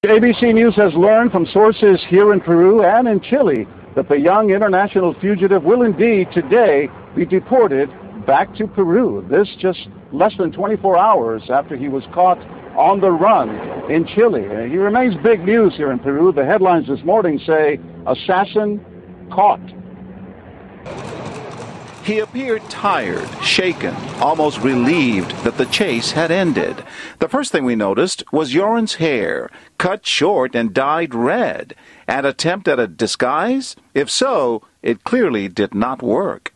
ABC News has learned from sources here in Peru and in Chile that the young international fugitive will indeed today be deported back to Peru. This just less than 24 hours after he was caught on the run in Chile. He remains big news here in Peru. The headlines this morning say, "Assassin Caught." He appeared tired, shaken, almost relieved that the chase had ended. The first thing we noticed was Joran's hair, cut short and dyed red. An attempt at a disguise? If so, it clearly did not work.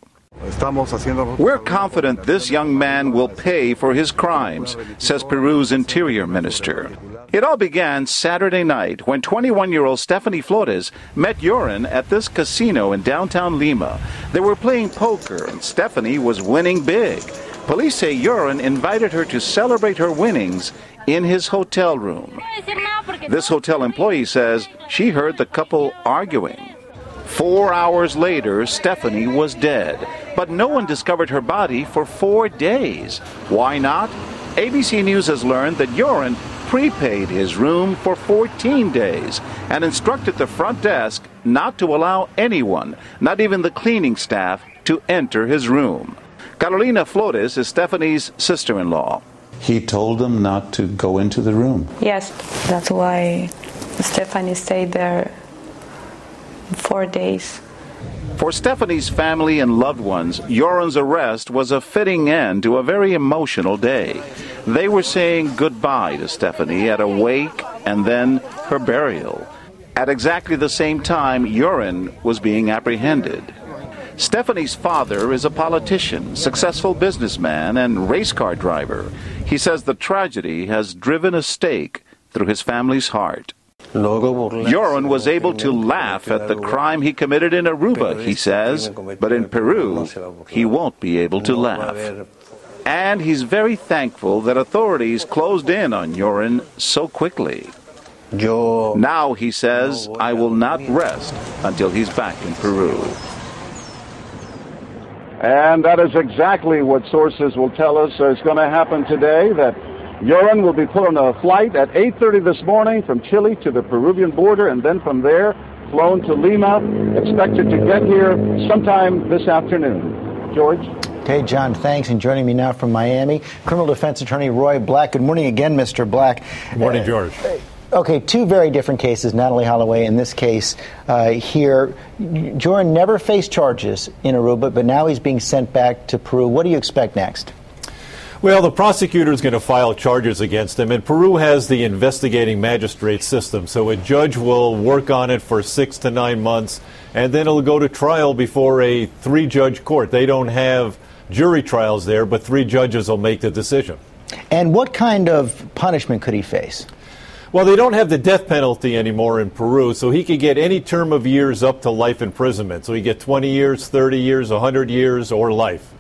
We're confident this young man will pay for his crimes, says Peru's Interior Minister. It all began Saturday night when 21-year-old Stephanie Flores met Joran at this casino in downtown Lima. They were playing poker and Stephanie was winning big. Police say Joran invited her to celebrate her winnings in his hotel room. This hotel employee says she heard the couple arguing. 4 hours later, Stephanie was dead, but no one discovered her body for 4 days. Why not? ABC News has learned that Joran prepaid his room for 14 days and instructed the front desk not to allow anyone, not even the cleaning staff, to enter his room. Carolina Flores is Stephanie's sister-in-law. He told them not to go into the room. Yes, that's why Stephanie stayed there 4 days. For Stephanie's family and loved ones, Joran's arrest was a fitting end to a very emotional day. They were saying goodbye to Stephanie at a wake and then her burial. At exactly the same time, Joran was being apprehended. Stephanie's father is a politician, successful businessman, and race car driver. He says the tragedy has driven a stake through his family's heart. Joran was able to laugh at the crime he committed in Aruba, he says, but in Peru, he won't be able to laugh. And he's very thankful that authorities closed in on Joran so quickly. Now, he says, I will not rest until he's back in Peru. And that is exactly what sources will tell us is going to happen today, that Joran will be put on a flight at 8:30 this morning from Chile to the Peruvian border, and then from there flown to Lima, expected to get here sometime this afternoon. George? Okay, John, thanks. And joining me now from Miami, criminal defense attorney Roy Black. Good morning again, Mr. Black. Good morning, George. Okay, two very different cases. Natalie Holloway in this case here. Joran never faced charges in Aruba, but now he's being sent back to Peru. What do you expect next? Well, the prosecutor is going to file charges against him, and Peru has the investigating magistrate system, so a judge will work on it for 6 to 9 months, and then it'll go to trial before a 3-judge court. They don't have jury trials there, but 3 judges will make the decision. And what kind of punishment could he face? Well, they don't have the death penalty anymore in Peru, so he could get any term of years up to life imprisonment. So he get 20 years, 30 years, 100 years, or life.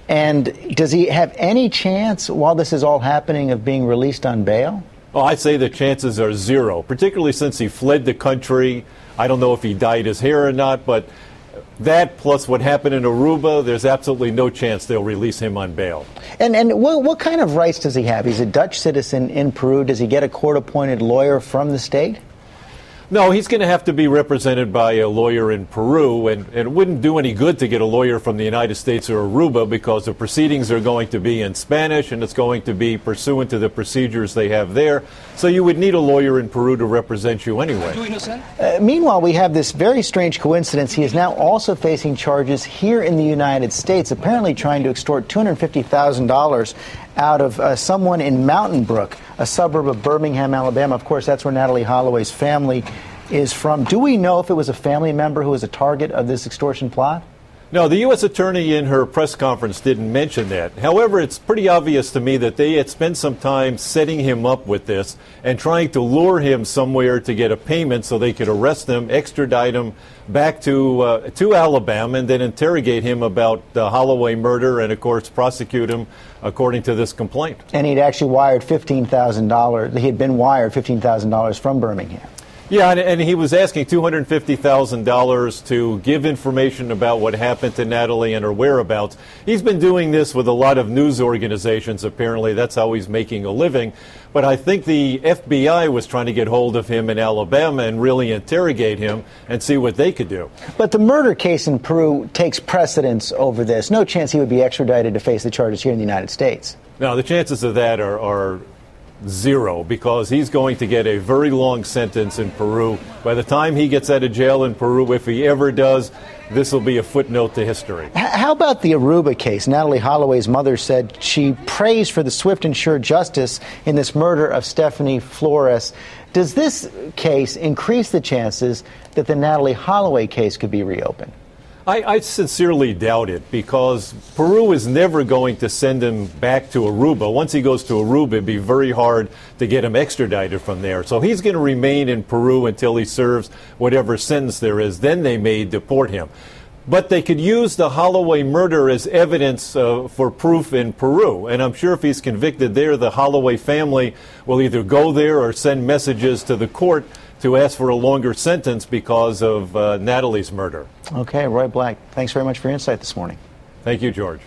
And does he have any chance, while this is all happening, of being released on bail? Oh, I'd say the chances are 0, particularly since he fled the country. I don't know if he dyed his hair or not, but that plus what happened in Aruba, there's absolutely no chance they'll release him on bail. And what kind of rights does he have? He's a Dutch citizen in Peru. Does he get a court-appointed lawyer from the state? No, he's going to have to be represented by a lawyer in Peru, and it wouldn't do any good to get a lawyer from the United States or Aruba because the proceedings are going to be in Spanish and it's going to be pursuant to the procedures they have there. So you would need a lawyer in Peru to represent you anyway. Meanwhile, we have this very strange coincidence. He is now also facing charges here in the United States, apparently trying to extort $250,000 out of someone in Mountain Brook, a suburb of Birmingham, Alabama. Of course, that's where Natalie Holloway's family is from. Do we know if it was a family member who was a target of this extortion plot? No, the U.S. attorney in her press conference didn't mention that. However, it's pretty obvious to me that they had spent some time setting him up with this and trying to lure him somewhere to get a payment so they could arrest him, extradite him back to Alabama, and then interrogate him about the Holloway murder and, of course, prosecute him according to this complaint. And he'd actually wired $15,000. He had been wired $15,000 from Birmingham. Yeah, and he was asking $250,000 to give information about what happened to Natalie and her whereabouts. He's been doing this with a lot of news organizations, apparently. That's how he's making a living. But I think the FBI was trying to get hold of him in Alabama and really interrogate him and see what they could do. But the murder case in Peru takes precedence over this. No chance he would be extradited to face the charges here in the United States. No, the chances of that are zero, because he's going to get a very long sentence in Peru. By the time he gets out of jail in Peru, if he ever does, this will be a footnote to history. How about the Aruba case? Natalie Holloway's mother said she prays for the swift and sure justice in this murder of Stephanie Flores. Does this case increase the chances that the Natalie Holloway case could be reopened? I sincerely doubt it, because Peru is never going to send him back to Aruba. Once he goes to Aruba, it'd be very hard to get him extradited from there. So he's going to remain in Peru until he serves whatever sentence there is. Then they may deport him. But they could use the Holloway murder as evidence for proof in Peru. And I'm sure if he's convicted there, the Holloway family will either go there or send messages to the court to ask for a longer sentence because of Natalie's murder. Okay, Roy Black, thanks very much for your insight this morning. Thank you, George.